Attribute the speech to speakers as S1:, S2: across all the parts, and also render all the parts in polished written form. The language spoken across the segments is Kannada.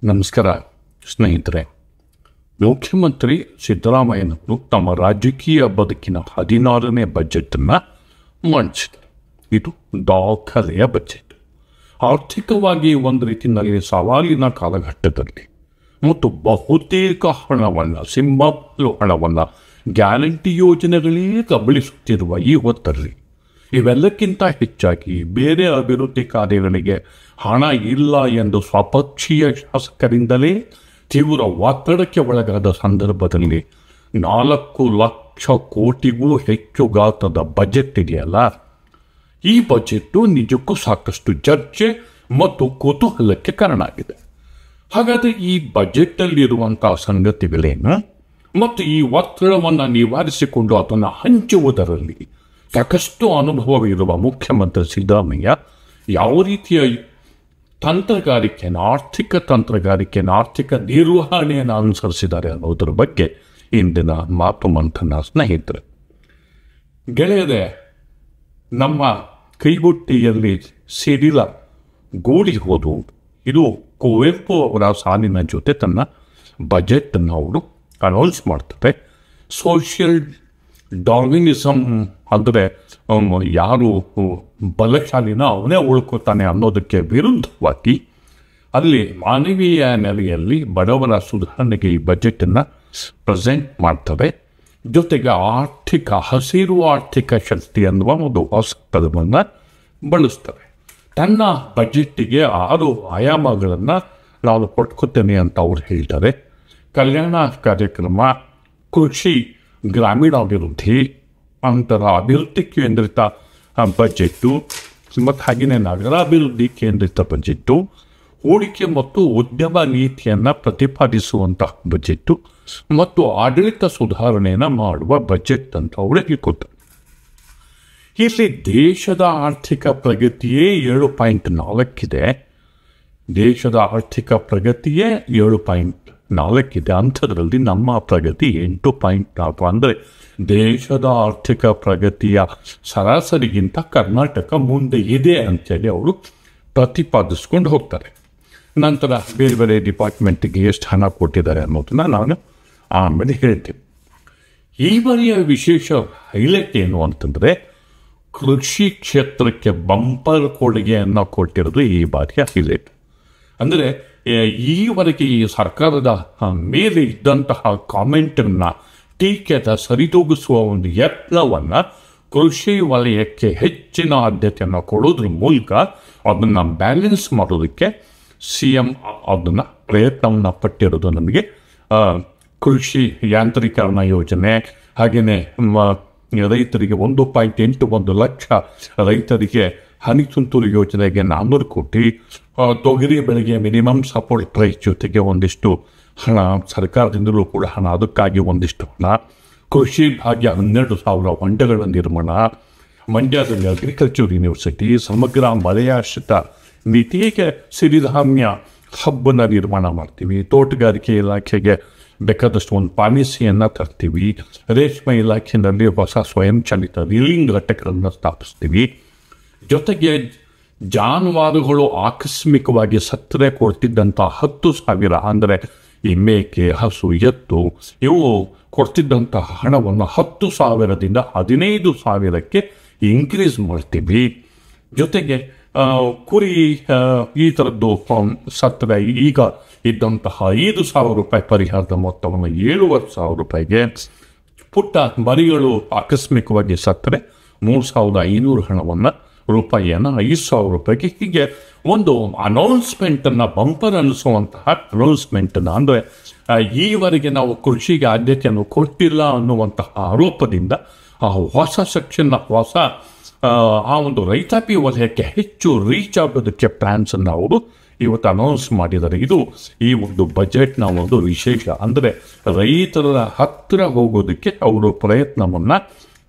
S1: ನಮಸ್ಕಾರ ಸ್ನೇಹಿತರೆ. ಮುಖ್ಯಮಂತ್ರಿ ಸಿದ್ದರಾಮಯ್ಯನವರು ತಮ್ಮ ರಾಜಕೀಯ ಬದುಕಿನ 16ನೇ ಬಜೆಟನ್ನು ಮಂಡಿಸಿದರು. ಇದು ದಾಖಲೆಯ ಬಜೆಟ್. ಆರ್ಥಿಕವಾಗಿ ಒಂದು ರೀತಿಯಲ್ಲಿ ಸವಾಲಿನ ಕಾಲಘಟ್ಟದಲ್ಲಿ ಮತ್ತು ಬಹುತೇಕ ಹಣವನ್ನು, ಸಿಂಬಲು ಹಣವನ್ನು ಗ್ಯಾರಂಟಿ ಯೋಜನೆಗಳೇ ಕಬಳಿಸುತ್ತಿರುವ ಈ ಹೊತ್ತಲ್ಲಿ ಇವೆಲ್ಲಕ್ಕಿಂತ ಹೆಚ್ಚಾಗಿ ಬೇರೆ ಅಭಿವೃದ್ಧಿ ಕಾರ್ಯಗಳಿಗೆ ಹಣ ಇಲ್ಲ ಎಂದು ಸ್ವಪಕ್ಷೀಯ ಶಾಸಕರಿಂದಲೇ ತೀವ್ರ ಒತ್ತಡಕ್ಕೆ ಒಳಗಾದ ಸಂದರ್ಭದಲ್ಲಿ 4 ಲಕ್ಷ ಕೋಟಿಗೂ ಹೆಚ್ಚು ಗಾತ್ರದ ಬಜೆಟ್ ಇದೆಯಲ್ಲ, ಈ ಬಜೆಟ್ಟು ನಿಜಕ್ಕೂ ಸಾಕಷ್ಟು ಚರ್ಚೆ ಮತ್ತು ಕುತೂಹಲಕ್ಕೆ ಕಾರಣ ಆಗಿದೆ. ಹಾಗಾದರೆ ಈ ಬಜೆಟ್ಟಲ್ಲಿರುವಂತಹ ಸಂಗತಿಗಳೇನು ಮತ್ತು ಈ ಒತ್ತಡವನ್ನು ನಿವಾರಿಸಿಕೊಂಡು ಅದನ್ನು ಹಂಚುವುದರಲ್ಲಿ ಸಾಕಷ್ಟು ಅನುಭವವಿರುವ ಮುಖ್ಯಮಂತ್ರಿ ಸಿದ್ದರಾಮಯ್ಯ ಯಾವ ರೀತಿಯ ತಂತ್ರಗಾರಿಕೆಯನ್ನು, ಆರ್ಥಿಕ ನಿರ್ವಹಣೆಯನ್ನು ಅನುಸರಿಸಿದ್ದಾರೆ ಅನ್ನೋದ್ರ ಬಗ್ಗೆ ಇಂದಿನ ಮಾತು ಮಂಥನ. ಸ್ನೇಹಿತರೆ, ಗೆಳೆಯರೇ, ನಮ್ಮ ಕೈಗುಟ್ಟಿಯಲ್ಲಿ ಸಿಡಿಲ ಗೂಡಿ ಹೋದು ಇದು ಕುವೆಂಪು ಅವರ ಸಾಲಿನ ಜೊತೆ ತನ್ನ ಬಜೆಟನ್ನು ಅವರು ಅನೌನ್ಸ್ ಮಾಡ್ತಾರೆ. ಸೋಷಿಯಲ್ ಡಾರ್ವಿನಿಸಮ್ ಅಂದರೆ ಯಾರು ಬಲಶಾಲಿನ ಅವನೇ ಉಳ್ಕೋತಾನೆ ಅನ್ನೋದಕ್ಕೆ ವಿರುದ್ಧವಾಗಿ ಅಲ್ಲಿ ಮಾನವೀಯ ನೆಲೆಯಲ್ಲಿ ಬಡವರ ಸುಧಾರಣೆಗೆ ಈ ಬಜೆಟನ್ನು ಪ್ರೆಸೆಂಟ್ ಮಾಡ್ತವೆ. ಜೊತೆಗೆ ಹಸಿರು ಆರ್ಥಿಕ ಶಕ್ತಿ ಅನ್ನುವ ಒಂದು ಹೊಸ ಪದವನ್ನು ಬಳಸ್ತವೆ. ತನ್ನ ಬಜೆಟ್ಟಿಗೆ 6 ಆಯಾಮಗಳನ್ನು ನಾನು ಕೊಟ್ಕೋತೇನೆ ಅಂತ ಅವ್ರು ಹೇಳ್ತಾರೆ. ಕಲ್ಯಾಣ ಕಾರ್ಯಕ್ರಮ, ಕೃಷಿ, ಗ್ರಾಮೀಣಾಭಿವೃದ್ಧಿ, ಅಂತರ ಅಭಿವೃದ್ಧಿ ಕೇಂದ್ರಿತ ಬಜೆಟ್ಟು ಮತ್ತು ಹಾಗೆಯೇ ನಗರಾಭಿವೃದ್ಧಿ ಕೇಂದ್ರಿತ ಬಜೆಟ್ಟು, ಹೂಡಿಕೆ ಮತ್ತು ಉದ್ಯಮ ನೀತಿಯನ್ನು ಪ್ರತಿಪಾದಿಸುವಂತಹ ಬಜೆಟ್ಟು ಮತ್ತು ಆಡಳಿತ ಸುಧಾರಣೆಯನ್ನು ಮಾಡುವ ಬಜೆಟ್ ಅಂತ ಅವರು ಹೇಳ್ಕೊತಾರೆ. ಇಲ್ಲಿ ದೇಶದ ಆರ್ಥಿಕ ಪ್ರಗತಿಯೇ 7.4 ಇದೆ. ದೇಶದ ಆರ್ಥಿಕ ಪ್ರಗತಿಯೇ 7.4 ಇದೆ. ಅಂಥದ್ರಲ್ಲಿ ನಮ್ಮ ಪ್ರಗತಿ 8.4. ಅಂದರೆ ದೇಶದ ಆರ್ಥಿಕ ಪ್ರಗತಿಯ ಸರಾಸರಿಗಿಂತ ಕರ್ನಾಟಕ ಮುಂದೆ ಇದೆ ಅಂತೇಳಿ ಅವರು ಪ್ರತಿಪಾದಿಸ್ಕೊಂಡು ಹೋಗ್ತಾರೆ. ನಂತರ ಬೇರೆ ಬೇರೆ ಡಿಪಾರ್ಟ್ಮೆಂಟಿಗೆ ಎಷ್ಟು ಹಣ ಕೊಟ್ಟಿದ್ದಾರೆ ಅನ್ನೋದನ್ನ ನಾನು ಆಮೇಲೆ ಹೇಳ್ತೀನಿ. ಈ ಬಾರಿಯ ವಿಶೇಷ ಹೈಲೈಟ್ ಏನು ಅಂತಂದರೆ, ಕೃಷಿ ಕ್ಷೇತ್ರಕ್ಕೆ ಬಂಪರ್ ಕೊಡುಗೆಯನ್ನು ಕೊಟ್ಟಿರೋದು ಈ ಬಾರಿಯ ಹೈಲೈಟ್. ಅಂದರೆ ಈವರೆಗೆ ಈ ಸರ್ಕಾರದ ಮೇಲೆ ಇದ್ದಂತಹ ಕಾಮೆಂಟನ್ನು, ಟೀಕೆದ ಸರಿದೂಗಿಸುವ ಒಂದು ಯತ್ನವನ್ನು ಕೃಷಿ ವಲಯಕ್ಕೆ ಹೆಚ್ಚಿನ ಆದ್ಯತೆಯನ್ನು ಕೊಡೋದ್ರ ಮೂಲಕ ಅದನ್ನು ಬ್ಯಾಲೆನ್ಸ್ ಮಾಡೋದಕ್ಕೆ CM ಅದನ್ನು ಪ್ರಯತ್ನವನ್ನು ಪಟ್ಟಿರೋದು. ನಮಗೆ ಕೃಷಿ ಯಾಂತ್ರೀಕರಣ ಯೋಜನೆ, ಹಾಗೆಯೇ ರೈತರಿಗೆ 1.81 ಲಕ್ಷ ರೈತರಿಗೆ ಹನಿ ತುಂತುರು ಯೋಜನೆಗೆ 400 ಕೋಟಿ, ತೊಗರಿ ಬೆಳೆಗೆ ಮಿನಿಮಮ್ ಸಪೋರ್ಟ್ ಪ್ರೈಸ್ ಜೊತೆಗೆ ಒಂದಿಷ್ಟು ಹಣ, ಸರ್ಕಾರದಿಂದಲೂ ಕೂಡ ಹಣ, ಅದಕ್ಕಾಗಿ ಒಂದಿಷ್ಟು ಹಣ, ಕೃಷಿ ಭಾಗ್ಯ 12,000 ಹೊಂಡಗಳ ನಿರ್ಮಾಣ, ಮಂಡ್ಯದಲ್ಲಿ ಅಗ್ರಿಕಲ್ಚರ್ ಯೂನಿವರ್ಸಿಟಿ, ಸಮಗ್ರ ಮಳೆಯಾಶ್ರಿತ ನೀತಿಗೆ ಸಿರಿಧಾನ್ಯ ಹಬ್ಬನ ನಿರ್ಮಾಣ ಮಾಡ್ತೀವಿ, ತೋಟಗಾರಿಕೆ ಇಲಾಖೆಗೆ ಬೇಕಾದಷ್ಟು ಒಂದು ಪಾಲಿಸಿಯನ್ನು ತರ್ತೀವಿ, ರೇಷ್ಮೆ ಇಲಾಖೆಯಲ್ಲಿ ಹೊಸ ಸ್ವಯಂಚಾಲಿತ ರೀಲಿಂಗ್ ಘಟಕಗಳನ್ನು ಸ್ಥಾಪಿಸ್ತೀವಿ. ಜೊತೆಗೆ ಜಾನುವಾರುಗಳು ಆಕಸ್ಮಿಕವಾಗಿ ಸತ್ತರೆ ಕೊಡ್ತಿದ್ದಂಥ 10,000, ಅಂದರೆ ಈ ಮೇಕೆ, ಹಸು, ಎತ್ತು ಇವು ಕೊಡ್ತಿದ್ದಂತಹ ಹಣವನ್ನು 10,000ದಿಂದ 15,000ಕ್ಕೆ ಇನ್ಕ್ರೀಸ್ ಮಾಡ್ತೀವಿ. ಜೊತೆಗೆ ಕುರಿ ಈ ಥರದ್ದು ಸತ್ತರೆ ಈಗ ಇದ್ದಂತಹ 5,000 ರೂಪಾಯಿ ಪರಿಹಾರದ ಮೊತ್ತವನ್ನು 7,500 ರೂಪಾಯಿಗೆ, ಪುಟ್ಟ ಮರಿಗಳು ಆಕಸ್ಮಿಕವಾಗಿ ಸತ್ತರೆ 3,500 ರೂಪಾಯಿಯನ್ನು 5,000 ರೂಪಾಯಿಗೆ, ಹೀಗೆ ಒಂದು ಅನೌನ್ಸ್ಮೆಂಟನ್ನು, ಬಂಪರ್ ಅನ್ನಿಸುವಂತಹ ಅನೌನ್ಸ್ಮೆಂಟನ್ನು, ಅಂದರೆ ಈವರೆಗೆ ನಾವು ಕೃಷಿಗೆ ಆದ್ಯತೆಯನ್ನು ಕೊಟ್ಟಿಲ್ಲ ಅನ್ನುವಂತಹ ಆರೋಪದಿಂದ ಆ ಹೊಸ ಸೆಕ್ಷನ್ನ, ಆ ಒಂದು ರೈತಾಪಿ ವಲಯಕ್ಕೆ ಹೆಚ್ಚು ರೀಚ್ ಆಗೋದಕ್ಕೆ ಪ್ಲ್ಯಾನ್ಸನ್ನು ಅವರು ಇವತ್ತು ಅನೌನ್ಸ್ ಮಾಡಿದ್ದಾರೆ. ಇದು ಈ ಒಂದು ಬಜೆಟ್ನ ಒಂದು ವಿಶೇಷ. ಅಂದರೆ ರೈತರ ಹತ್ತಿರ ಹೋಗೋದಕ್ಕೆ ಅವರು ಪ್ರಯತ್ನವನ್ನು,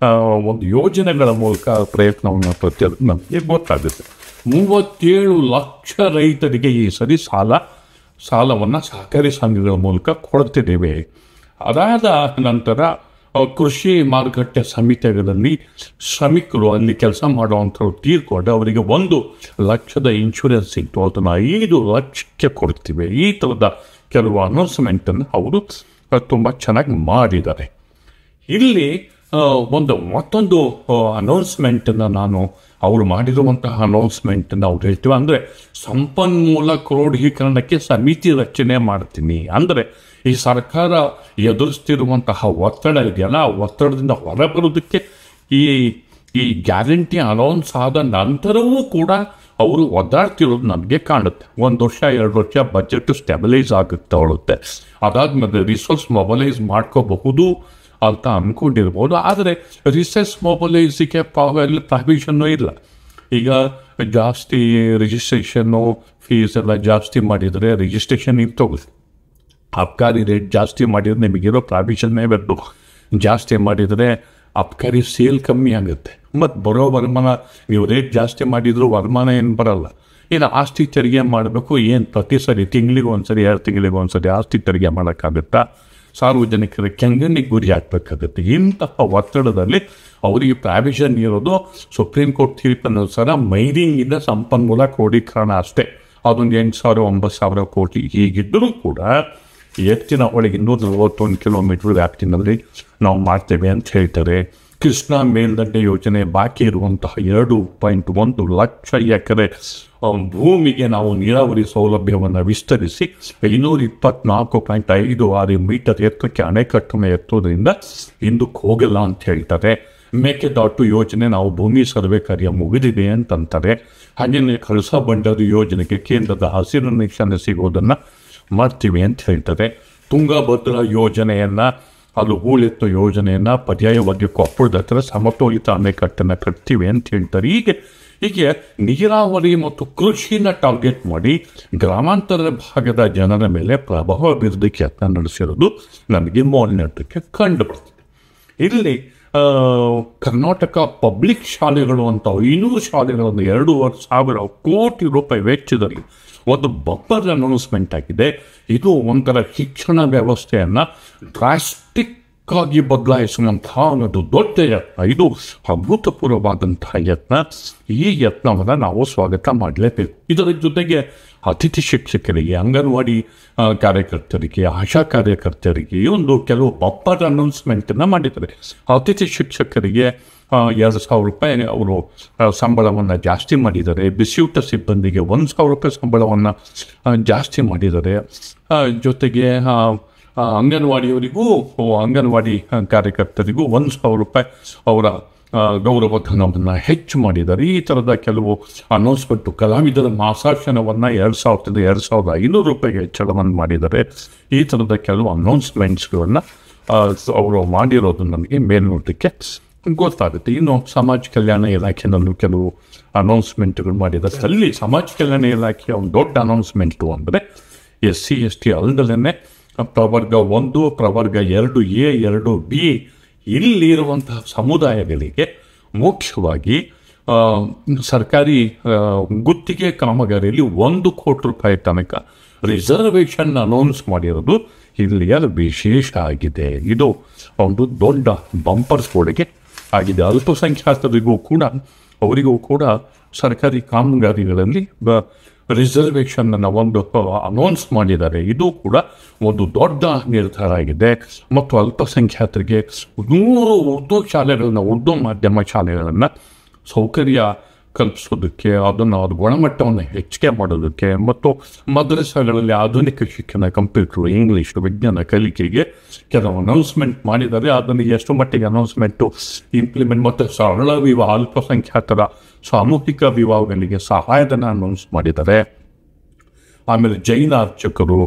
S1: ಒಂದು ಯೋಜನೆಗಳ ಮೂಲಕ ಪ್ರಯತ್ನವನ್ನು ಪ್ರತಿಯೊಂದು ನಮಗೆ ಗೊತ್ತಾಗುತ್ತೆ. 37 ಲಕ್ಷ ರೈತರಿಗೆ ಈ ಸರಿ ಸಾಲವನ್ನು ಸಹಕಾರಿ ಸಂಘಗಳ ಮೂಲಕ ಕೊಡ್ತಿದ್ದೇವೆ. ಅದಾದ ನಂತರ ಕೃಷಿ ಮಾರುಕಟ್ಟೆ ಸಮಿತಿಗಳಲ್ಲಿ ಶ್ರಮಿಕರು ಅಲ್ಲಿ ಕೆಲಸ ಮಾಡುವಂಥವ್ರು ತೀರ್ಕೊಂಡು ಅವರಿಗೆ 1,00,000 ಇನ್ಶೂರೆನ್ಸ್ ಸಿಕ್ತು, ಅದನ್ನು 5,00,000 ಕೊಡ್ತೀವಿ. ಈ ಥರದ ಕೆಲವು ಅನೌನ್ಸ್ಮೆಂಟನ್ನು ಅವರು ತುಂಬ ಚೆನ್ನಾಗಿ ಮಾಡಿದ್ದಾರೆ. ಇಲ್ಲಿ ಮತ್ತೊಂದು ಅನೌನ್ಸ್ಮೆಂಟನ್ನು ನಾನು ಅವರು ಮಾಡಿರುವಂತಹ ಅನೌನ್ಸ್ಮೆಂಟನ್ನು ಅವ್ರು ಹೇಳ್ತೀವಿ. ಅಂದರೆ ಸಂಪನ್ಮೂಲ ಕ್ರೋಢೀಕರಣಕ್ಕೆ ಸಮಿತಿ ರಚನೆ ಮಾಡ್ತೀನಿ. ಅಂದರೆ ಈ ಸರ್ಕಾರ ಎದುರಿಸ್ತಿರುವಂತಹ ಒತ್ತಡ ಇದೆಯಲ್ಲ, ಆ ಒತ್ತಡದಿಂದ ಹೊರಬರೋದಕ್ಕೆ ಈ ಗ್ಯಾರಂಟಿ ಅನೌನ್ಸ್ ಆದ ನಂತರವೂ ಕೂಡ ಅವರು ಒದ್ದಾಡ್ತಿರೋದು ನನಗೆ ಕಾಣುತ್ತೆ. 1 ವರ್ಷ 2 ವರ್ಷ ಬಜೆಟ್ ಸ್ಟೆಬಿಲೈಸ್ ಆಗುತ್ತೆ, ಅದಾದ್ಮೇಲೆ ರಿಸೋರ್ಸ್ ಮೊಬಲೈಸ್ ಮಾಡ್ಕೋಬಹುದು ಅಂತ ಅಂದ್ಕೊಂಡಿರ್ಬೋದು. ಆದರೆ ರಿಸೋರ್ಸ್ ಮೊಬಲೈಸಿಗೆ ಪ್ರಾವಿಷನ್ನು ಇಲ್ಲ. ಈಗ ಜಾಸ್ತಿ ರಿಜಿಸ್ಟ್ರೇಷನ್ನು ಫೀಸ್ ಎಲ್ಲ ಜಾಸ್ತಿ ಮಾಡಿದರೆ ರಿಜಿಸ್ಟ್ರೇಷನ್ ಇರ್ತೋಗುತ್ತೆ. ಅಬ್ಕಾರಿ ರೇಟ್ ಜಾಸ್ತಿ ಮಾಡಿದರೆ ನಿಮಗಿರೋ ಪ್ರಾವಿಷನ್ನೇ ಬೆದ್ದು ಜಾಸ್ತಿ ಮಾಡಿದರೆ ಅಬ್ಕಾರಿ ಸೇಲ್ ಕಮ್ಮಿ ಆಗುತ್ತೆ. ಮತ್ತು ಬರೋ ವರಮಾನ ನೀವು ರೇಟ್ ಜಾಸ್ತಿ ಮಾಡಿದರೂ ವರಮಾನ ಏನು ಬರಲ್ಲ. ಇನ್ನು ಆಸ್ತಿ ತೆರಿಗೆ ಮಾಡಬೇಕು, ಏನು ಪ್ರತಿ ಸರಿ ತಿಂಗಳಿಗೆ ಒಂದ್ಸರಿ 2 ತಿಂಗಳಿಗೆ ಒಂದ್ಸರಿ ಆಸ್ತಿ ತೆರಿಗೆ ಮಾಡೋಕ್ಕಾಗುತ್ತಾ? ಸಾರ್ವಜನಿಕರ ಕೆಂಗಣ್ಣಿಗೆ ಗುರಿ ಹಾಕಬೇಕಾಗುತ್ತೆ. ಇಂತಹ ಒತ್ತಡದಲ್ಲಿ ಅವರಿಗೆ ಪ್ರಾವಿಷನ್ ಇರೋದು ಸುಪ್ರೀಂ ಕೋರ್ಟ್ ತೀರ್ಪಿನನುಸಾರ ಮೈನಿಂಗಿಂದ ಸಂಪನ್ಮೂಲ ಕ್ರೋಢೀಕರಣ ಅಷ್ಟೇ. ಅದೊಂದು 8,000-9,000 ಕೋಟಿ ಹೀಗಿದ್ದರೂ ಕೂಡ ಎತ್ತಿನ ಒಳಗೆ 241 ಕಿಲೋಮೀಟರ್ ವ್ಯಾಪ್ತಿನಲ್ಲಿ ನಾವು ಮಾಡ್ತೇವೆ ಅಂತ ಹೇಳ್ತಾರೆ. ಕೃಷ್ಣಾ ಮೇಲ್ದಂಡೆ ಯೋಜನೆ ಬಾಕಿ ಇರುವಂತಹ 2.1 ಲಕ್ಷ ಎಕರೆ ಭೂಮಿಗೆ ನಾವು ನೀರಾವರಿ ಸೌಲಭ್ಯವನ್ನು ವಿಸ್ತರಿಸಿ 524.56 ಮೀಟರ್ ಎತ್ತರಕ್ಕೆ ಅಣೆಕಟ್ಟನ್ನು ಎತ್ತೋದ್ರಿಂದ ಹಿಂದಕ್ಕೆ ಹೋಗಿಲ್ಲ ಅಂತ ಹೇಳ್ತಾರೆ. ಮೇಕೆದಾಟು ಯೋಜನೆ ನಾವು ಭೂಮಿ ಸರ್ವೆ ಕಾರ್ಯ ಮುಗಿದಿದೆ ಅಂತಂತಾರೆ. ಹಾಗೆಯೇ ಕಳಸಾ ಬಂಡೂರಿ ಯೋಜನೆಗೆ ಕೇಂದ್ರದ ಹಸಿರು ನಿಶಾನೆ ಸಿಗೋದನ್ನು ಮಾಡ್ತೀವಿ ಅಂತ ಹೇಳ್ತಾರೆ. ತುಂಗಭದ್ರಾ ಯೋಜನೆಯನ್ನು, ಅದು ಹೂಳೆತ್ತೋ ಯೋಜನೆಯನ್ನು ಪರ್ಯಾಯವಾಗಿ ಕೊಪ್ಪಳದ ಹತ್ರ ಸಮತೋಲಿತ ಅಣೆಕಟ್ಟನ್ನು ಕಟ್ತೀವಿ ಅಂತ ಹೇಳ್ತಾರೆ. ಹೀಗೆ ನೀರಾವರಿ ಮತ್ತು ಕೃಷಿನ ಟಾರ್ಗೆಟ್ ಮಾಡಿ ಗ್ರಾಮಾಂತರ ಭಾಗದ ಜನರ ಮೇಲೆ ಪ್ರಭಾವ ಬೀರೋದಕ್ಕೆ ಯತ್ನ ನಡೆಸಿರೋದು ನನಗೆ ಮೊದಲನೇದಕ್ಕೆ ಕಂಡು ಬರ್ತದೆ. ಇಲ್ಲಿ ಕರ್ನಾಟಕ ಪಬ್ಲಿಕ್ ಶಾಲೆಗಳು ಅಂತ 500 ಶಾಲೆಗಳನ್ನು 2,500 ಕೋಟಿ ರೂಪಾಯಿ ವೆಚ್ಚದಲ್ಲಿ ಒಂದು ಬಂಪರ್ ಅನೌನ್ಸ್ಮೆಂಟ್ ಆಗಿದೆ. ಇದು ಒಂಥರ ಶಿಕ್ಷಣ ವ್ಯವಸ್ಥೆಯನ್ನು ಡ್ರಾಸ್ಟಿಕ್ ಆಗಿ ಬದಲಾಯಿಸುವಂತಹ ಒಂದು ದೊಡ್ಡ ಯತ್ನ. ಇದು ಅಭೂತಪೂರ್ವವಾದಂತಹ ಯತ್ನ. ಈ ಯತ್ನವನ್ನು ನಾವು ಸ್ವಾಗತ ಮಾಡಲೇಬೇಕು. ಇದರ ಜೊತೆಗೆ ಅತಿಥಿ ಶಿಕ್ಷಕರಿಗೆ, ಅಂಗನವಾಡಿ ಕಾರ್ಯಕರ್ತರಿಗೆ, ಆಶಾ ಕಾರ್ಯಕರ್ತರಿಗೆ ಒಂದು ಕೆಲವು ಬಂಪರ್ ಅನೌನ್ಸ್ಮೆಂಟನ್ನು ಮಾಡಿದ್ದಾರೆ. ಅತಿಥಿ ಶಿಕ್ಷಕರಿಗೆ 2,000 ರೂಪಾಯಿ ಅವರು ಸಂಬಳವನ್ನು ಜಾಸ್ತಿ ಮಾಡಿದ್ದಾರೆ. ಬಿಸಿಯೂಟ ಸಿಬ್ಬಂದಿಗೆ 1,000 ರೂಪಾಯಿ ಸಂಬಳವನ್ನು ಜಾಸ್ತಿ ಮಾಡಿದ್ದಾರೆ. ಜೊತೆಗೆ ಅಂಗನವಾಡಿ ಕಾರ್ಯಕರ್ತರಿಗೂ 1,000 ರೂಪಾಯಿ ಅವರ ಗೌರವಧನವನ್ನು ಹೆಚ್ಚು ಮಾಡಿದ್ದಾರೆ. ಈ ಥರದ ಕೆಲವು ಅನೌನ್ಸ್ಮೆಂಟು. ಕಲಾವಿದರ ಮಾಸಾಶನವನ್ನು 2,000ರಿಂದ 2,500 ರೂಪಾಯಿಗೆ ಹೆಚ್ಚಳವನ್ನು ಮಾಡಿದ್ದಾರೆ. ಈ ಥರದ ಕೆಲವು ಅನೌನ್ಸ್ಮೆಂಟ್ಸ್ಗಳನ್ನು ಅವರು ಮಾಡಿರೋದು ನನಗೆ ಮೇಲ್ನೋಟಕ್ಕೆ ಗೊತ್ತಾಗುತ್ತೆ. ಇನ್ನು ಸಮಾಜ ಕಲ್ಯಾಣ ಇಲಾಖೆನಲ್ಲೂ ಕೆಲವು ಅನೌನ್ಸ್ಮೆಂಟ್ಗಳು ಮಾಡಿದ್ದಾರೆ. ಅಲ್ಲಿ ಸಮಾಜ ಕಲ್ಯಾಣ ಇಲಾಖೆಯ ಒಂದು ದೊಡ್ಡ ಅನೌನ್ಸ್ಮೆಂಟು ಅಂದರೆ SC ST ಅಲ್ಲದಲ್ಲೇ ಪ್ರವರ್ಗ 1, ಪ್ರವರ್ಗ 2A 2B ಇಲ್ಲಿರುವಂತಹ ಸಮುದಾಯಗಳಿಗೆ ಮುಖ್ಯವಾಗಿ ಸರ್ಕಾರಿ ಗುತ್ತಿಗೆ ಕಾಮಗಾರಿಯಲ್ಲಿ 1 ಕೋಟಿ ರೂಪಾಯಿ ತನಕ ರಿಸರ್ವೇಷನ್ ಅನೌನ್ಸ್ ಮಾಡಿರೋದು ಇಲ್ಲಿಯ ವಿಶೇಷ ಆಗಿದೆ. ಇದು ಒಂದು ದೊಡ್ಡ ಬಂಪರ್ ಕೊಡುಗೆ ಆಗಿದೆ. ಅಲ್ಪಸಂಖ್ಯಾತರಿಗೂ ಕೂಡ ಅವರಿಗೂ ಕೂಡ ಸರ್ಕಾರಿ ಕಾಮಗಾರಿಗಳಲ್ಲಿ ರಿಸರ್ವೇಷನ್ನ ಒಂದು ಅನೌನ್ಸ್ ಮಾಡಿದ್ದಾರೆ. ಇದು ಕೂಡ ಒಂದು ದೊಡ್ಡ ನಿರ್ಧಾರ ಆಗಿದೆ. ಮತ್ತು ಅಲ್ಪಸಂಖ್ಯಾತರಿಗೆ 100 ಉರ್ದು ಶಾಲೆಗಳನ್ನ, ಉರ್ದು ಮಾಧ್ಯಮ ಶಾಲೆಗಳನ್ನು ಸೌಕರ್ಯ ಕಲ್ಪಿಸೋದಕ್ಕೆ, ಅದನ್ನು ಗುಣಮಟ್ಟವನ್ನು ಹೆಚ್ಚಿಗೆ ಮಾಡೋದಕ್ಕೆ ಮತ್ತು ಮದ್ರಸಾಗಳಲ್ಲಿ ಆಧುನಿಕ ಶಿಕ್ಷಣ, ಕಂಪ್ಯೂಟರ್, ಇಂಗ್ಲೀಷ್, ವಿಜ್ಞಾನ ಕಲಿಕೆಗೆ ಕೆಲವು ಅನೌನ್ಸ್ಮೆಂಟ್ ಮಾಡಿದ್ದಾರೆ. ಅದನ್ನು ಎಷ್ಟು ಮಟ್ಟಿಗೆ ಅನೌನ್ಸ್ಮೆಂಟು ಇಂಪ್ಲಿಮೆಂಟ್ ಮತ್ತು ಸರಳ ವಿವಾಹ, ಅಲ್ಪಸಂಖ್ಯಾತರ ಸಾಮೂಹಿಕ ವಿವಾಹಗಳಿಗೆ ಸಹಾಯಧನ ಅನೌನ್ಸ್ ಮಾಡಿದ್ದಾರೆ. ಆಮೇಲೆ ಜೈನ ಅರ್ಚಕರು,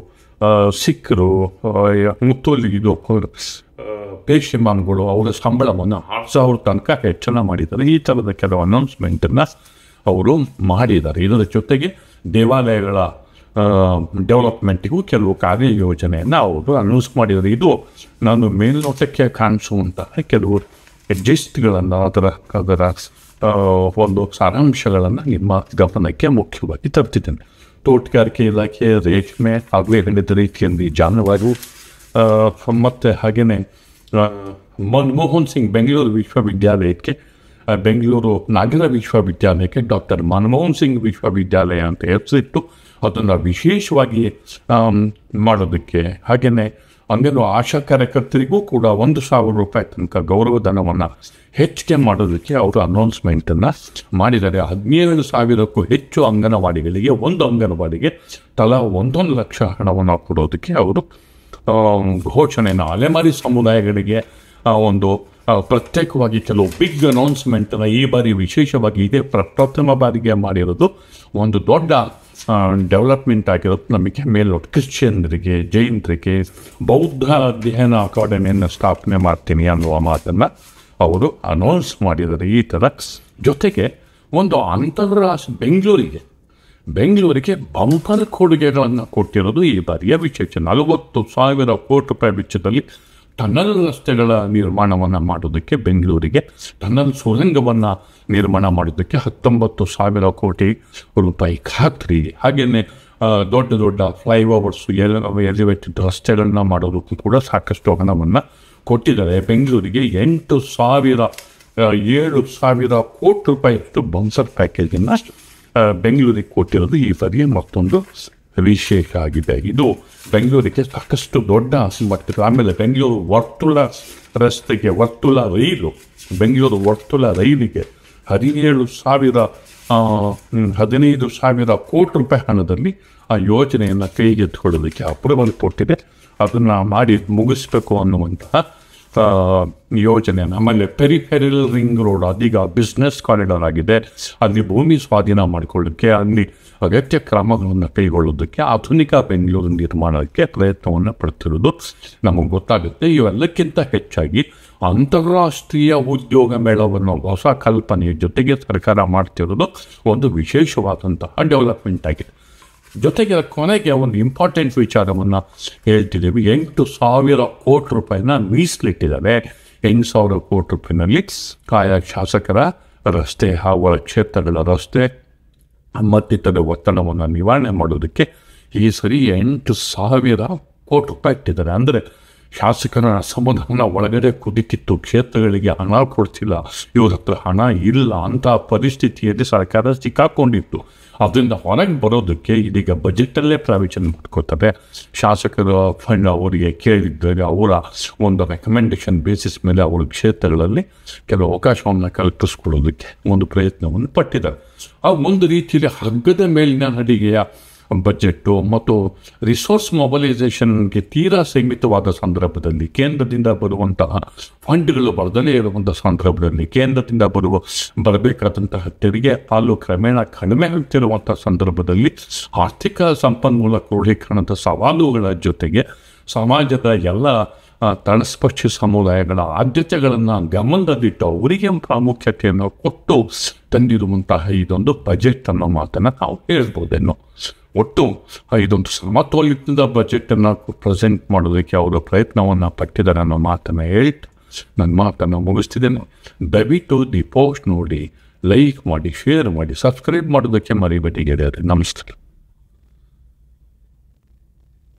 S1: ಸಿಖ್ರು, ಮುತ್ತೋಲಿಗಿದು ಪೇಶಿಮಾನ್ಗಳು ಅವರ ಸಂಬಳವನ್ನು 6,000 ತನಕ ಹೆಚ್ಚಳ ಮಾಡಿದ್ದಾರೆ. ಈ ಥರದ ಕೆಲವು ಅನೌನ್ಸ್ಮೆಂಟನ್ನು ಅವರು ಮಾಡಿದ್ದಾರೆ. ಇದರ ಜೊತೆಗೆ ದೇವಾಲಯಗಳ ಡೆವಲಪ್ಮೆಂಟಿಗೂ ಕೆಲವು ಕಾರ್ಯಯೋಜನೆಯನ್ನು ಅವರು ಅನೌನ್ಸ್ ಮಾಡಿದ್ದಾರೆ. ಇದು ನಾನು ಮೇಲ್ನೋಟಕ್ಕೆ ಕಾಣಿಸುವಂತಹ ಕೆಲವು ಜಿಸ್ಟ್ಗಳನ್ನು, ಅದರ ಒಂದು ಸಾರಾಂಶಗಳನ್ನು ನಿಮ್ಮ ಗಮನಕ್ಕೆ ಮುಖ್ಯವಾಗಿ ತರ್ತಿದ್ದೇನೆ. ತೋಟಗಾರಿಕೆ ಇಲಾಖೆ, ರೇಷ್ಮೆ, ಆಗಲೇ ಹೇಳಿದ ರೀತಿಯಲ್ಲಿ ಜಾನುವಾರು ಮತ್ತು ಹಾಗೆಯೇ ಮನಮೋಹನ್ ಸಿಂಗ್ ಬೆಂಗಳೂರು ವಿಶ್ವವಿದ್ಯಾಲಯಕ್ಕೆ ಬೆಂಗಳೂರು ನಗರ ವಿಶ್ವವಿದ್ಯಾಲಯಕ್ಕೆ ಡಾಕ್ಟರ್ ಮನಮೋಹನ್ ಸಿಂಗ್ ವಿಶ್ವವಿದ್ಯಾಲಯ ಅಂತ ಹೆಸರಿಟ್ಟು ಅದನ್ನು ವಿಶೇಷವಾಗಿ ಮಾಡೋದಕ್ಕೆ, ಹಾಗೆಯೇ ಅಂಗನವಾಡಿ ಆಶಾ ಕಾರ್ಯಕರ್ತರಿಗೂ ಕೂಡ 1,000 ರೂಪಾಯಿ ತನಕ ಗೌರವಧನವನ್ನು ಹೆಚ್ಚಿಗೆ ಮಾಡೋದಕ್ಕೆ ಅವರು ಅನೌನ್ಸ್ಮೆಂಟನ್ನು ಮಾಡಿದ್ದಾರೆ. 17,000ಕ್ಕೂ ಹೆಚ್ಚು ಅಂಗನವಾಡಿಗಳಿಗೆ, ಒಂದು ಅಂಗನವಾಡಿಗೆ ತಲಾ 1 ಲಕ್ಷ ಹಣವನ್ನು ಕೊಡೋದಕ್ಕೆ ಅವರು ಘೋಷಣೆಯನ್ನು, ಅಲೆಮಾರಿ ಸಮುದಾಯಗಳಿಗೆ ಒಂದು ಪ್ರತ್ಯೇಕವಾಗಿ ಕೆಲವು ಬಿಗ್ ಅನೌನ್ಸ್ಮೆಂಟನ್ನು ಈ ಬಾರಿ ವಿಶೇಷವಾಗಿ ಇದೇ ಪ್ರಥಮ ಬಾರಿಗೆ ಮಾಡಿರೋದು. ಒಂದು ದೊಡ್ಡ ಡೆವಲಪ್ಮೆಂಟ್ ಆಗಿರೋದು ನಮಗೆ ಮೇಲ್ನೋಟ. ಕ್ರಿಶ್ಚಿಯನ್ರಿಗೆ, ಜೈನರಿಗೆ ಬೌದ್ಧ ಅಧ್ಯಯನ ಅಕಾಡೆಮಿಯನ್ನು ಸ್ಥಾಪನೆ ಮಾಡ್ತೀನಿ ಅನ್ನುವ ಮಾತನ್ನು ಅವರು ಅನೌನ್ಸ್ ಮಾಡಿದ್ದಾರೆ. ಈ ಥರ ಜೊತೆಗೆ ಒಂದು ಅಂತಾರಾಷ್ಟ್ರೀಯ ಬೆಂಗಳೂರಿಗೆ ಬಂಪರ್ ಕೊಡುಗೆಗಳನ್ನು ಕೊಟ್ಟಿರೋದು ಈ ಬಾರಿಯ ವಿಶೇಷ. 40,000 ಕೋಟಿ ರೂಪಾಯಿ ವೆಚ್ಚದಲ್ಲಿ ಟನಲ್ ರಸ್ತೆಗಳ ನಿರ್ಮಾಣವನ್ನು ಮಾಡೋದಕ್ಕೆ, ಬೆಂಗಳೂರಿಗೆ ಟನಲ್ ಸುರಂಗವನ್ನು ನಿರ್ಮಾಣ ಮಾಡೋದಕ್ಕೆ 19,000 ಕೋಟಿ ರೂಪಾಯಿ ಖಾತ್ರಿ. ಹಾಗೆಯೇ ದೊಡ್ಡ ದೊಡ್ಡ ಫ್ಲೈಓವರ್ಸು, ಎಲಿವೇಟೆಡ್ ರಸ್ತೆಗಳನ್ನ ಮಾಡೋದಕ್ಕೂ ಕೂಡ ಸಾಕಷ್ಟು ಹಣವನ್ನು ಕೊಟ್ಟಿದ್ದಾರೆ. ಬೆಂಗಳೂರಿಗೆ 7,000 ಕೋಟಿ ರೂಪಾಯಿಯಷ್ಟು ಬಂಪರ್ ಪ್ಯಾಕೇಜನ್ನು ಬೆಂಗಳೂರಿಗೆ ಕೊಟ್ಟಿರೋದು ಈ ಬಾರಿಯ ಮತ್ತೊಂದು ವಿಶೇಷ ಆಗಿದೆ. ಇದು ಬೆಂಗಳೂರಿಗೆ ಸಾಕಷ್ಟು ದೊಡ್ಡ ಮಟ್ಟದ. ಆಮೇಲೆ ಬೆಂಗಳೂರು ವರ್ತುಲ ರಸ್ತೆಗೆ, ಬೆಂಗಳೂರು ವರ್ತುಲ ರೈಲಿಗೆ 15,000 ಕೋಟಿ ರೂಪಾಯಿ ಹಣದಲ್ಲಿ ಆ ಯೋಜನೆಯನ್ನು ಕೈಗೆತ್ತಿಕೊಳ್ಳೋದಕ್ಕೆ ಅಪ್ರೂವಲ್ ಕೊಟ್ಟಿದೆ. ಅದನ್ನು ಮಾಡಿ ಮುಗಿಸ್ಬೇಕು ಅನ್ನುವಂತಹ ಯೋಜನೆಯನ್ನು. ಆಮೇಲೆ ಪೆರಿಫೆರಲ್ ರಿಂಗ್ ರೋಡ್ ಅದೀಗ ಬಿಸ್ನೆಸ್ ಕಾರಿಡಾರ್ ಆಗಿದೆ. ಅಲ್ಲಿ ಭೂಮಿ ಸ್ವಾಧೀನ ಮಾಡಿಕೊಳ್ಳೋಕ್ಕೆ, ಅಲ್ಲಿ ಅಗತ್ಯ ಕ್ರಮಗಳನ್ನು ಕೈಗೊಳ್ಳೋದಕ್ಕೆ, ಆಧುನಿಕ ಬೆಂಗಳೂರು ನಿರ್ಮಾಣಕ್ಕೆ ಪ್ರಯತ್ನವನ್ನು ಪಡ್ತಿರೋದು ನಮಗೆ ಗೊತ್ತಾಗುತ್ತೆ. ಇವೆಲ್ಲಕ್ಕಿಂತ ಹೆಚ್ಚಾಗಿ ಅಂತಾರಾಷ್ಟ್ರೀಯ ಉದ್ಯೋಗ ಮೇಳವನ್ನು ಹೊಸ ಕಲ್ಪನೆಯ ಜೊತೆಗೆ ಸರ್ಕಾರ ಮಾಡ್ತಿರೋದು ಒಂದು ವಿಶೇಷವಾದಂತಹ ಡೆವಲಪ್ಮೆಂಟ್ ಆಗಿದೆ. ಜೊತೆಗೆ ಕೊನೆಗೆ ಒಂದು ಇಂಪಾರ್ಟೆಂಟ್ ವಿಚಾರವನ್ನು ಹೇಳ್ತಿದ್ದೀವಿ. 8,000 ಕೋಟಿ ರೂಪಾಯಿನ ಮೀಸಲಿಟ್ಟಿದ್ದಾರೆ. 8,000 ಕೋಟಿ ರೂಪಾಯಿನಲ್ಲಿ ಆಯಾ ಶಾಸಕರ ರಸ್ತೆ, ಅವರ ಕ್ಷೇತ್ರಗಳ ರಸ್ತೆ ಮತ್ತಿತರ ಒತ್ತಡವನ್ನು ನಿವಾರಣೆ ಮಾಡೋದಕ್ಕೆ ಈ ಸರಿ 8,000 ಕೋಟಿ ರೂಪಾಯಿ ಇಟ್ಟಿದ್ದಾರೆ. ಅಂದರೆ ಶಾಸಕರ ಅಸಮಾಧಾನ ಒಳಗಡೆ ಕುದಿತಿತ್ತು, ಕ್ಷೇತ್ರಗಳಿಗೆ ಹಣ ಕೊಡ್ತಿಲ್ಲ, ಇವ್ರ ಹತ್ರ ಹಣ ಇಲ್ಲ ಅಂತ ಪರಿಸ್ಥಿತಿಯಲ್ಲಿ ಸರ್ಕಾರ ಸಿಕ್ಕಾಕೊಂಡಿತ್ತು. ಅದರಿಂದ ಹೊರಗೆ ಬರೋದಕ್ಕೆ ಇದೀಗ ಬಜೆಟಲ್ಲೇ ಪ್ರಾವಿಷನ್ ಮಾಡ್ಕೋತಾರೆ. ಶಾಸಕರ ಫಂಡ್ ಅವರಿಗೆ ಕೇಳಿದ್ದರೆ ಅವರ ಒಂದು ರೆಕಮೆಂಡೇಶನ್ ಬೇಸಿಸ್ ಮೇಲೆ ಅವರ ಕ್ಷೇತ್ರಗಳಲ್ಲಿ ಕೆಲವು ಅವಕಾಶವನ್ನು ಕಲ್ಪಿಸ್ಕೊಳ್ಳೋದಕ್ಕೆ ಒಂದು ಪ್ರಯತ್ನವನ್ನು ಪಟ್ಟಿದ್ದಾರೆ. ಒಂದು ರೀತಿಯಲ್ಲಿ ಹಗ್ಗದ ಮೇಲಿನ ನಡಿಗೆಯ ಬಜೆಟ್ಟು ಮತ್ತು ರಿಸೋರ್ಸ್ ಮೊಬಲೈಸೇಷನ್ಗೆ ತೀರಾ ಸೀಮಿತವಾದ ಸಂದರ್ಭದಲ್ಲಿ, ಕೇಂದ್ರದಿಂದ ಬರುವಂತಹ ಫಂಡ್ಗಳು ಬರದಲೇ ಇರುವಂಥ ಸಂದರ್ಭದಲ್ಲಿ, ಕೇಂದ್ರದಿಂದ ಬರಬೇಕಾದಂತಹ ತೆರಿಗೆ ಪಾಲು ಕ್ರಮೇಣ ಕಡಿಮೆ ಆಗ್ತಿರುವಂಥ ಸಂದರ್ಭದಲ್ಲಿ ಆರ್ಥಿಕ ಸಂಪನ್ಮೂಲ ಕ್ರೋಢೀಕರಣದ ಸವಾಲುಗಳ ಜೊತೆಗೆ ಸಮಾಜದ ಎಲ್ಲ ತಳಸ್ಪರ್ಶಿ ಸಮುದಾಯಗಳ ಆದ್ಯತೆಗಳನ್ನು ಗಮನದಲ್ಲಿಟ್ಟು ಅವರಿಗೆ ಪ್ರಾಮುಖ್ಯತೆಯನ್ನು ಕೊಟ್ಟು ತಂದಿರುವಂತಹ ಇದೊಂದು ಬಜೆಟ್ ಅನ್ನೋ ಮಾತನ್ನು ನಾವು ಹೇಳ್ಬೋದೇನೋ. ಒಟ್ಟು ಇದೊಂದು ಸಮತೋಲಿತದ ಬಜೆಟನ್ನು ಪ್ರೆಸೆಂಟ್ ಮಾಡೋದಕ್ಕೆ ಅವರು ಪ್ರಯತ್ನವನ್ನು ಪಟ್ಟಿದ್ದಾರೆ ಅನ್ನೋ ಮಾತನ್ನು ಹೇಳ್ತಾ ನನ್ನ ಮಾತನ್ನು ಮುಗಿಸ್ತಿದ್ದೇನೆ. ದಯವಿಟ್ಟು ದಿ ಪೋಸ್ಟ್ ನೋಡಿ, ಲೈಕ್ ಮಾಡಿ, ಶೇರ್ ಮಾಡಿ, ಸಬ್ಸ್ಕ್ರೈಬ್ ಮಾಡೋದಕ್ಕೆ ಮರಿಬೇಡಿ ಗೆಳೆಯರೆ. ನಮಸ್ಕಾರ.